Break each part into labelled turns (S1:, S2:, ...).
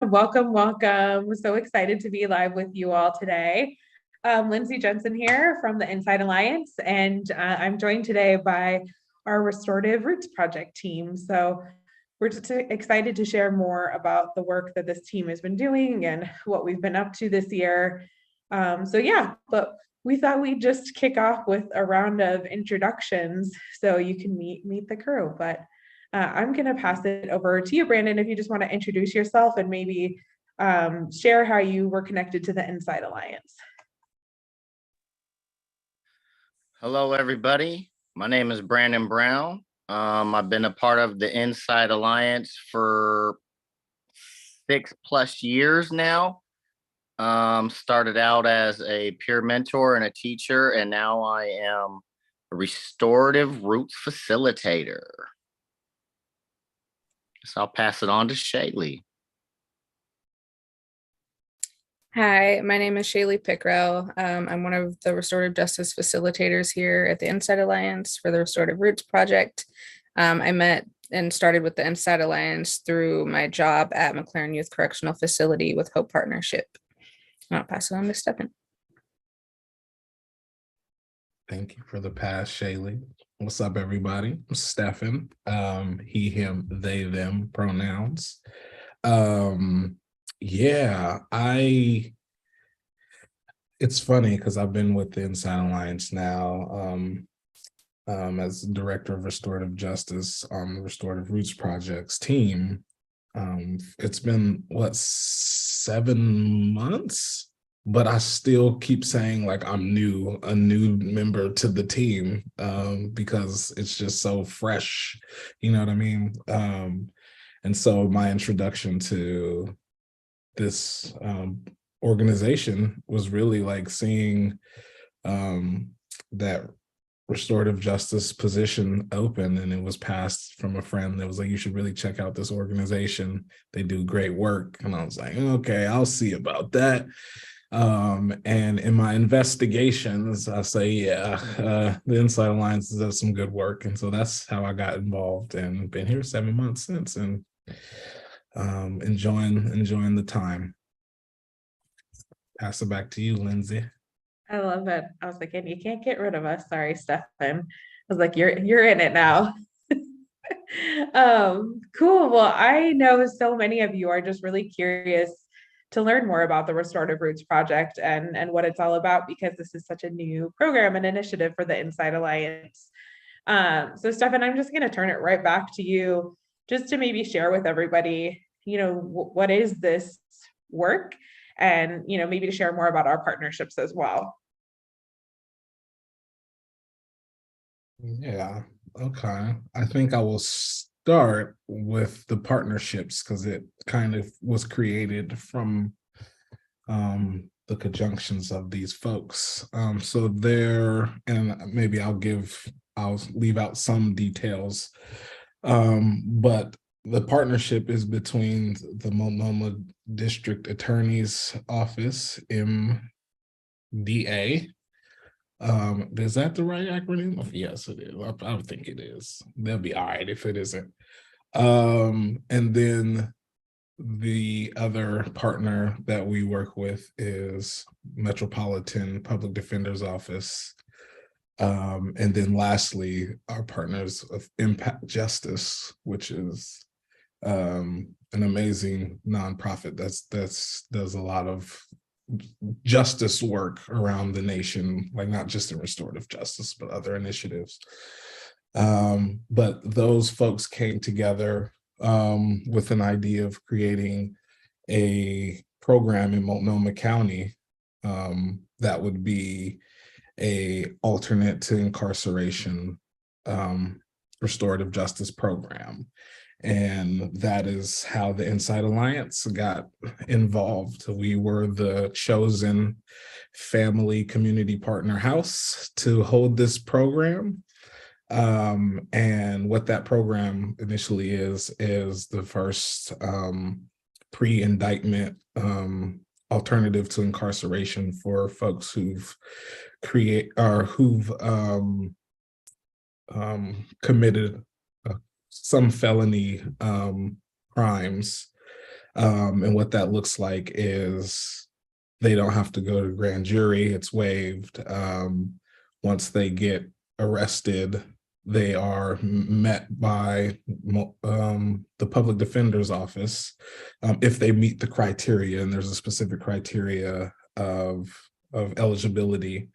S1: Welcome, welcome. We're so excited to be live with you all today. Lindsay Jensen here from the Inside Alliance, and I'm joined today by our Restorative Roots Project team. So we're just excited to share more about the work that this team has been doing and what we've been up to this year. But we thought we'd just kick off with a round of introductions so you can meet the crew. But I'm going to pass it over to you, Brandon, if you just want to introduce yourself and maybe share how you were connected to the Inside Alliance.
S2: Hello, everybody. My name is Brandon Brown. I've been a part of the Inside Alliance for 6+ years now. Started out as a peer mentor and a teacher, and now I am a restorative roots facilitator. So I'll pass it on to Shaylee.
S3: Hi, my name is Shaylee Pickrell. I'm one of the restorative justice facilitators here at the Inside Alliance for the Restorative Roots Project. I met and started with the Inside Alliance through my job at McLaren Youth Correctional Facility with Hope Partnership. I'll pass it on to Stefan.
S4: Thank you for the pass, Shaylee. What's up, everybody? I'm Stefan. He, him, they, them pronouns. It's funny because I've been with the Inside Alliance now as director of restorative justice on the Restorative Roots Projects team. It's been 7 months, but I still keep saying like I'm a new member to the team because it's just so fresh, you know what I mean? And so my introduction to this organization was really like seeing that restorative justice position open, and it was passed from a friend that was like, you should really check out this organization. They do great work. And I was like, okay, I'll see about that. And in my investigations, I say, the Inside Alliance does some good work. And so that's how I got involved and been here 7 months since, and enjoying the time. Pass it back to you, Lindsay.
S1: I love it. I was like, and you can't get rid of us. Sorry, Stefan. I was like, you're in it now. Cool. Well, I know so many of you are just really curious to learn more about the Restorative Roots Project and what it's all about, because this is such a new program and initiative for the Inside Alliance. So Stefan, I'm just going to turn it right back to you just to maybe share with everybody, what is this work, and, maybe to share more about our partnerships as well.
S4: Yeah, okay. I think I will start with the partnerships because it kind of was created from the conjunctions of these folks. So there, and maybe I'll leave out some details, but the partnership is between the Multnomah District Attorney's Office, MDA. Is that the right acronym? Yes, it is. I think it is. They'll be all right if it isn't. And then the other partner that we work with is Metropolitan Public Defender's Office. And then lastly, our partners of Impact Justice, which is an amazing nonprofit that's does a lot of justice work around the nation, like not just in restorative justice, but other initiatives. But those folks came together with an idea of creating a program in Multnomah County that would be a alternate to incarceration restorative justice program. And that is how the Inside Alliance got involved. We were the chosen family community partner house to hold this program. And what that program initially is the first pre-indictment alternative to incarceration for folks who've committed some felony crimes And what that looks like is they don't have to go to grand jury. It's waived. Once they get arrested, they are met by the public defender's office if they meet the criteria, and there's a specific criteria of eligibility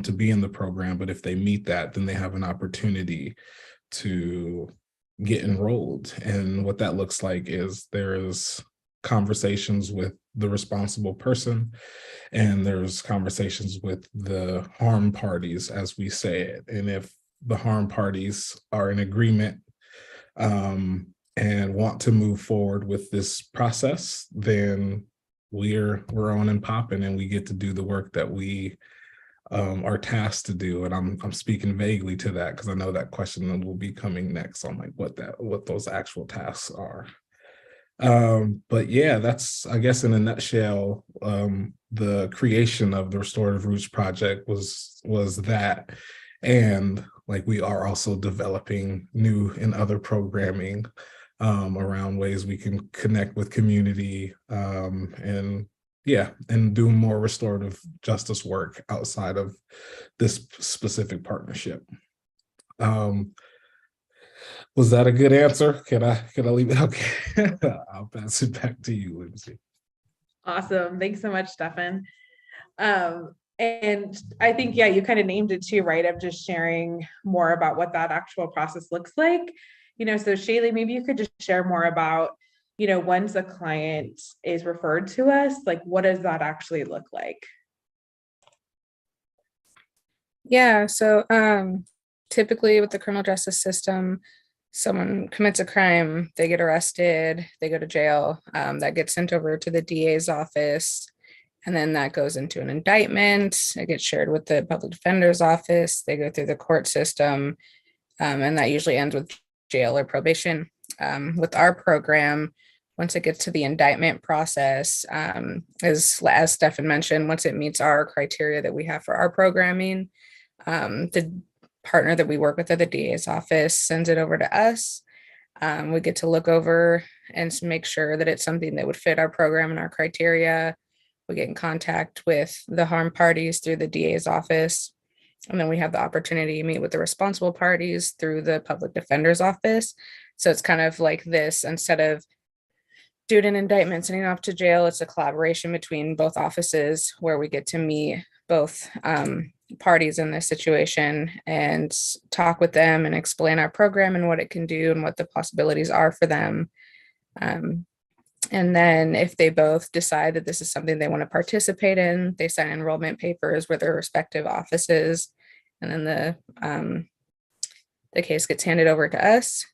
S4: to be in the program. But if they meet that, then they have an opportunity to get enrolled. And what that looks like is there's conversations with the responsible person, and there's conversations with the harm parties, as we say it. And if the harm parties are in agreement and want to move forward with this process, then we're on and popping, and we get to do the work that we are tasked to do. And I'm speaking vaguely to that because I know that question will be coming next on like what those actual tasks are. But yeah, that's, I guess, in a nutshell, the creation of the Restorative Roots Project was that. And like, we are also developing new and other programming around ways we can connect with community and do more restorative justice work outside of this specific partnership. Was that a good answer? Can I leave it? Okay. I'll pass it back to you, Lindsay.
S1: Awesome. Thanks so much, Stefan. And I think, yeah, you kind of named it too, right? Of just sharing more about what that actual process looks like. So Shaylee, maybe you could just share more about, once a client is referred to us, like, what does that actually look like?
S3: Yeah, so typically with the criminal justice system, someone commits a crime, they get arrested, they go to jail, that gets sent over to the DA's office, and then that goes into an indictment. It gets shared with the public defender's office. They go through the court system, and that usually ends with jail or probation. With our program, once it gets to the indictment process, as Stefan mentioned, once it meets our criteria that we have for our programming, the partner that we work with at the DA's office sends it over to us. We get to look over and make sure that it's something that would fit our program and our criteria. We get in contact with the harm parties through the DA's office. And then we have the opportunity to meet with the responsible parties through the public defender's office. So it's kind of like this, instead of doing an indictment, sending off to jail, it's a collaboration between both offices where we get to meet both parties in this situation and talk with them and explain our program and what it can do and what the possibilities are for them. And then if they both decide that this is something they want to participate in, they sign enrollment papers with their respective offices. And then the case gets handed over to us.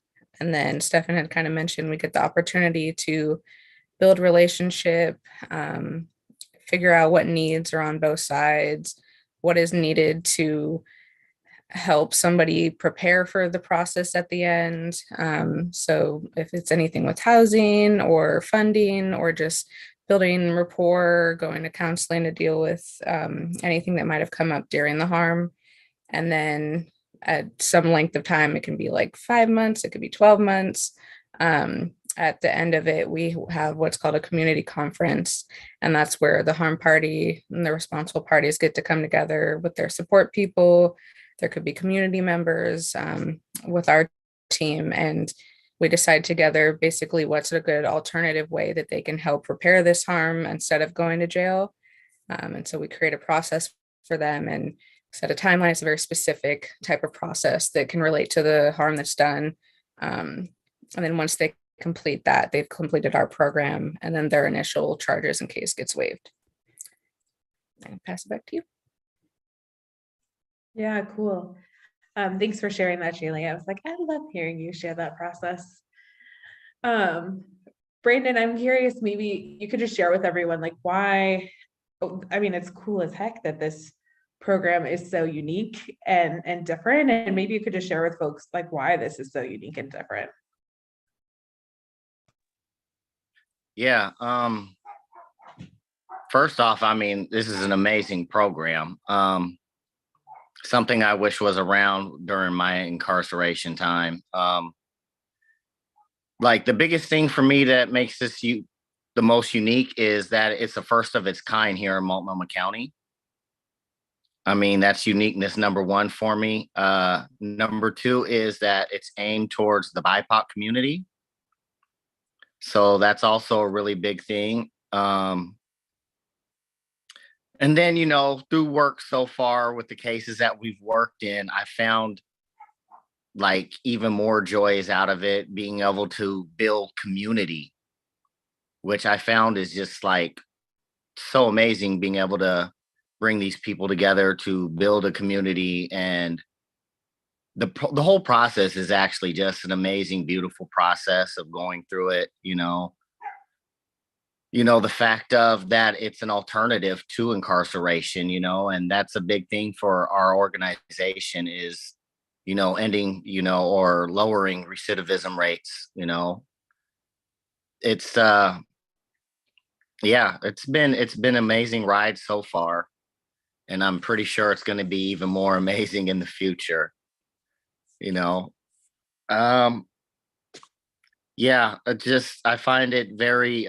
S3: And then Stefan had kind of mentioned we get the opportunity to build relationship, figure out what needs are on both sides, what is needed to help somebody prepare for the process at the end. So if it's anything with housing or funding or just building rapport, going to counseling to deal with anything that might have come up during the harm. And then at some length of time, it can be like 5 months, it could be 12 months. At the end of it, we have what's called a community conference, and that's where the harm party and the responsible parties get to come together with their support people. There could be community members with our team, and we decide together basically what's a good alternative way that they can help repair this harm instead of going to jail. And so we create a process for them and set a timeline. It's a very specific type of process that can relate to the harm that's done. And then once they complete that, they've completed our program, and then their initial charges and case gets waived. I can pass it back to you.
S1: Yeah, cool. Thanks for sharing that, Shaylee. I was like, I love hearing you share that process. Brandon, I'm curious, maybe you could just share with everyone, like, why, I mean, it's cool as heck that this program is so unique and different. And maybe you could just share with folks, like, why this is so unique and different.
S2: Yeah. First off, I mean, this is an amazing program. Something I wish was around during my incarceration time. Like, the biggest thing for me that makes this the most unique is that it's the first of its kind here in Multnomah County. I mean, that's uniqueness number one for me. Number two is that it's aimed towards the BIPOC community. So that's also a really big thing. And then, you know, through work so far with the cases that we've worked in, I found like even more joys out of it, being able to build community, which I found is just like so amazing, being able to bring these people together to build a community. And the whole process is actually just an amazing, beautiful process of going through it, the fact of that it's an alternative to incarceration, and that's a big thing for our organization is, ending, or lowering recidivism rates, it's yeah, it's been amazing ride so far, and I'm pretty sure it's going to be even more amazing in the future, you know. Um yeah, I find it very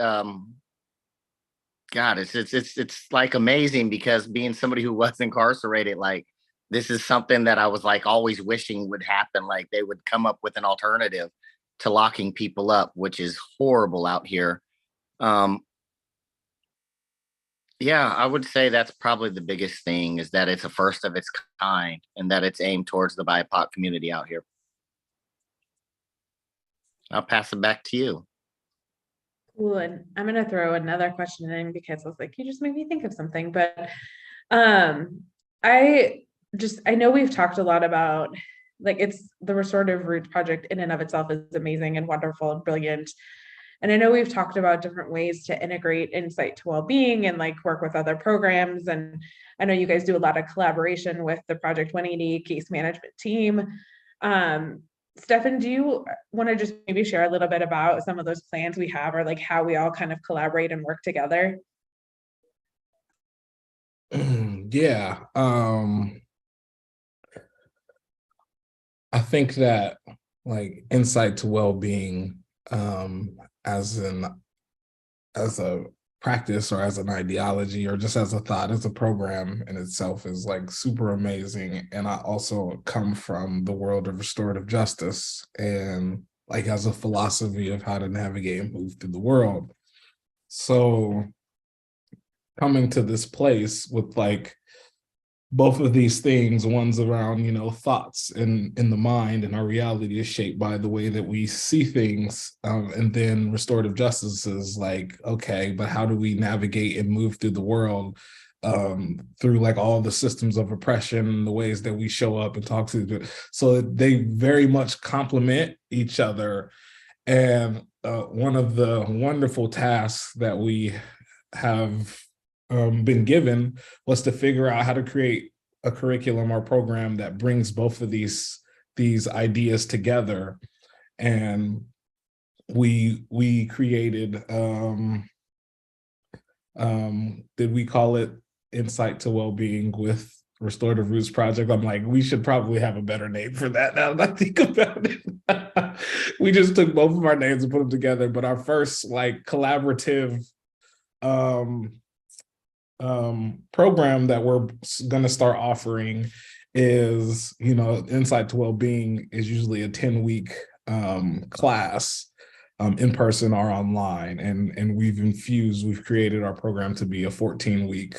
S2: God, it's like amazing because being somebody who was incarcerated, like this is something that I was like always wishing would happen. Like they would come up with an alternative to locking people up, which is horrible out here. Um, yeah, I would say that's probably the biggest thing is that it's a first of its kind and that it's aimed towards the BIPOC community out here. I'll pass it back to you.
S1: Cool. And I'm going to throw another question in because I was like, you just made me think of something. But I know we've talked a lot about like it's the Restorative Roots Project in and of itself is amazing and wonderful and brilliant. And I know we've talked about different ways to integrate insight to well-being and like work with other programs. And I know you guys do a lot of collaboration with the Project 180 case management team. Stefan, do you want to just maybe share a little bit about some of those plans we have or like how we all kind of collaborate and work together?
S4: Yeah. I think that like insight to well-being as a practice or as an ideology or just as a thought, as a program in itself is like super amazing. And I also come from the world of restorative justice and like as a philosophy of how to navigate and move through the world. So coming to this place with like both of these things, one's around, thoughts in the mind, and our reality is shaped by the way that we see things. And then restorative justice is like, okay, but how do we navigate and move through the world through like all the systems of oppression, the ways that we show up and talk to, so they very much complement each other. And one of the wonderful tasks that we have been given was to figure out how to create a curriculum or program that brings both of these ideas together. And we created did we call it Insight to Wellbeing with Restorative Roots Project? I'm like, we should probably have a better name for that now that I think about it. We just took both of our names and put them together, but our first like collaborative program that we're going to start offering is, Insight to Wellbeing is usually a 10-week class in person or online. And we've created our program to be a 14-week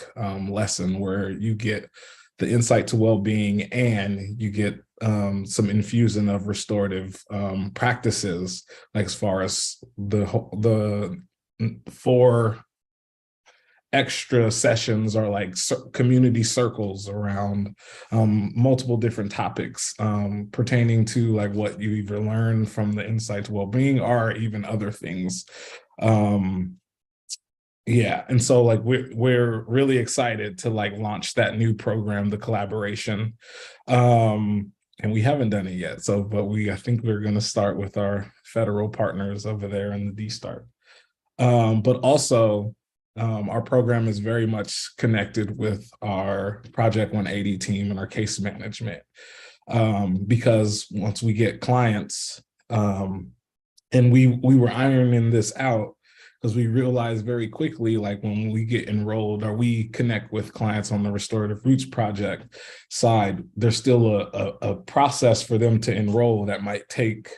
S4: lesson where you get the insight to well-being and you get some infusion of restorative practices, like as far as the 4 extra sessions are like community circles around multiple different topics pertaining to like what you either learn from the insight to well-being or even other things. Yeah, and so like we're really excited to like launch that new program, the collaboration, and we haven't done it yet. So, but I think we're going to start with our federal partners over there in the D-Start, but also. Our program is very much connected with our Project 180 team and our case management, because once we get clients, and we were ironing this out, because we realize very quickly, like when we get enrolled or we connect with clients on the Restorative Roots Project side, there's still a process for them to enroll that might take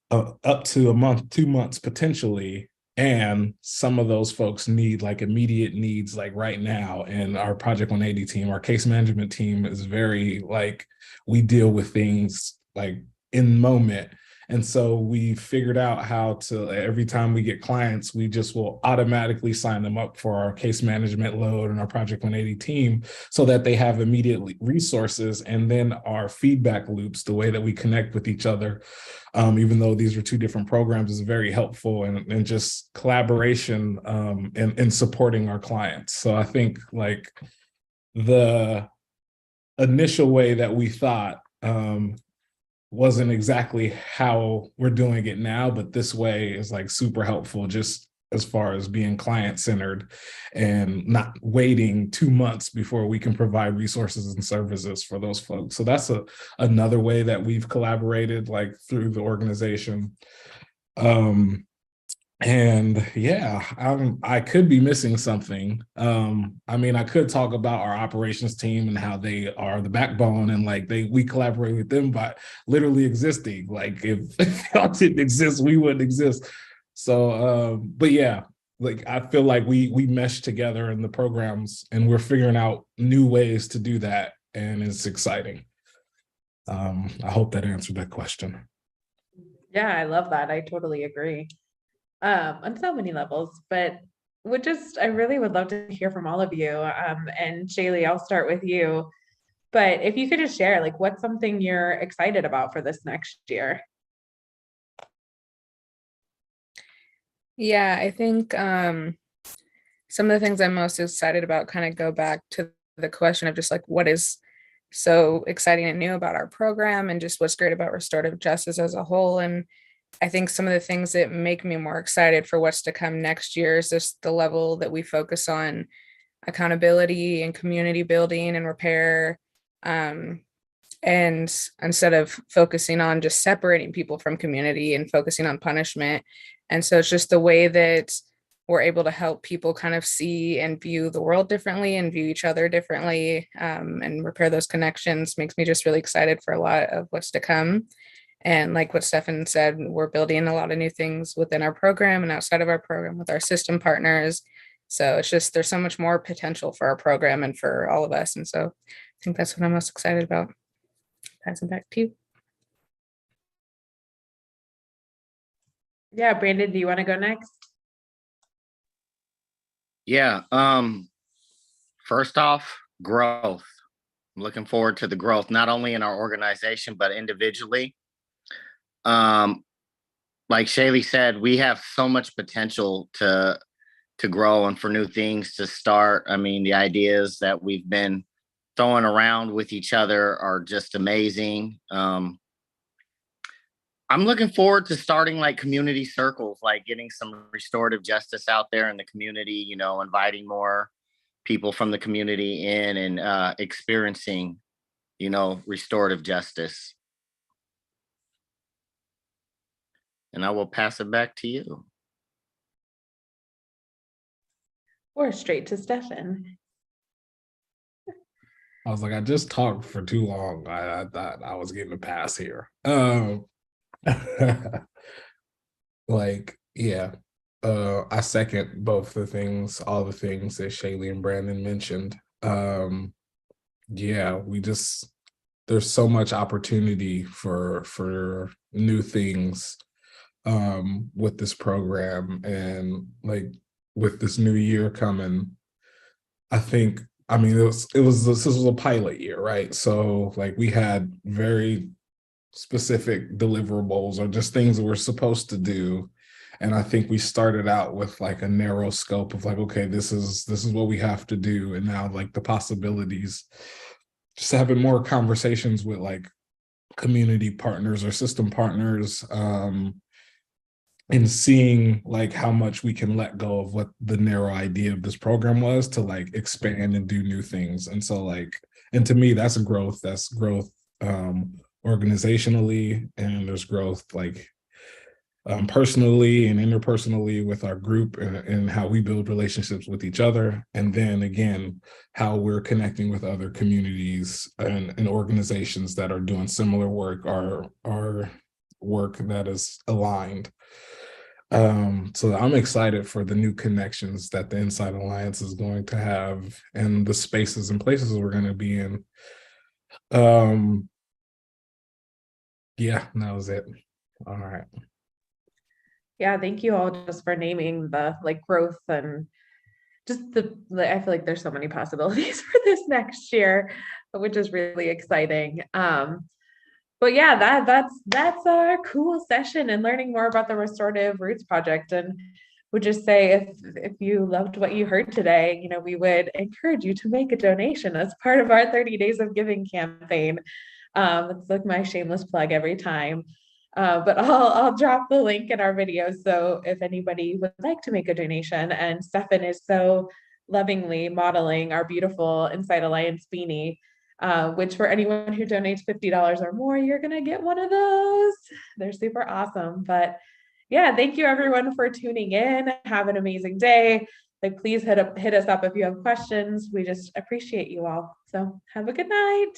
S4: up to a month, 2 months potentially. And some of those folks need like immediate needs, like right now. And our Project 180 team, our case management team is very like, we deal with things like in moment. And so we figured out how to, every time we get clients, we just will automatically sign them up for our case management load and our Project 180 team so that they have immediate resources. And then our feedback loops, the way that we connect with each other, even though these are two different programs, is very helpful, and just collaboration in supporting our clients. So I think like the initial way that we thought wasn't exactly how we're doing it now, but this way is like super helpful, just as far as being client-centered and not waiting 2 months before we can provide resources and services for those folks. So that's another way that we've collaborated like through the organization. And yeah, I could be missing something. I mean, I could talk about our operations team and how they are the backbone, and like we collaborate with them by literally existing. Like if y'all didn't exist, we wouldn't exist. So, but yeah, like I feel like we mesh together in the programs, and we're figuring out new ways to do that, and it's exciting. I hope that answered that question.
S1: Yeah, I love that. I totally agree. On so many levels, but I really would love to hear from all of you. And Shaylee, I'll start with you. But if you could just share, like, what's something you're excited about for this next year?
S3: Yeah, I think some of the things I'm most excited about kind of go back to the question of just like what is so exciting and new about our program and just what's great about restorative justice as a whole. And I think some of the things that make me more excited for what's to come next year is just the level that we focus on accountability and community building and repair. And instead of focusing on just separating people from community and focusing on punishment. And so it's just the way that we're able to help people kind of see and view the world differently and view each other differently, and repair those connections makes me just really excited for a lot of what's to come. And like what Stefan said, we're building a lot of new things within our program and outside of our program with our system partners. So it's just, there's so much more potential for our program and for all of us. And so I think that's what I'm most excited about. Pass it back to you.
S1: Yeah, Brandon, do you want to go next?
S2: Yeah. First off, growth. I'm looking forward to the growth, not only in our organization, but individually. Like Shaylee said, we have so much potential to grow and for new things to start. I mean, the ideas that we've been throwing around with each other are just amazing. I'm looking forward to starting like community circles, like getting some restorative justice out there in the community, you know, inviting more people from the community in and experiencing, you know, restorative justice. And I will pass it back to you.
S1: Or straight to Stefan.
S4: I was like, I just talked for too long. I thought I was getting a pass here. Like, yeah. I second both the things, all the things that Shaylee and Brandon mentioned. Yeah, there's so much opportunity for new things with this program, and like with this new year coming, I think, I mean, this was a pilot year, right? So like we had very specific deliverables or just things that we're supposed to do. And I think we started out with like a narrow scope of like, okay, this is what we have to do. And now like the possibilities, just having more conversations with like community partners or system partners, and seeing like how much we can let go of what the narrow idea of this program was to like expand and do new things. And so like, and to me, that's growth organizationally, and there's growth like personally and interpersonally with our group, and how we build relationships with each other. And then again, how we're connecting with other communities and organizations that are doing similar work, our work that is aligned. So I'm excited for the new connections that the Inside Alliance is going to have, and the spaces and places we're going to be in. Yeah, that was it. All right.
S1: Yeah, thank you all just for naming the like growth and just I feel like there's so many possibilities for this next year, which is really exciting. But yeah, that's a cool session and learning more about the Restorative Roots Project. And would just say if you loved what you heard today, you know, we would encourage you to make a donation as part of our 30 Days of Giving campaign. It's like my shameless plug every time. But I'll drop the link in our video. So if anybody would like to make a donation, and Stefan is so lovingly modeling our beautiful Inside Alliance beanie, which for anyone who donates $50 or more, you're going to get one of those. They're super awesome. But yeah, thank you everyone for tuning in. Have an amazing day. Like, please hit us up if you have questions. We just appreciate you all. So have a good night.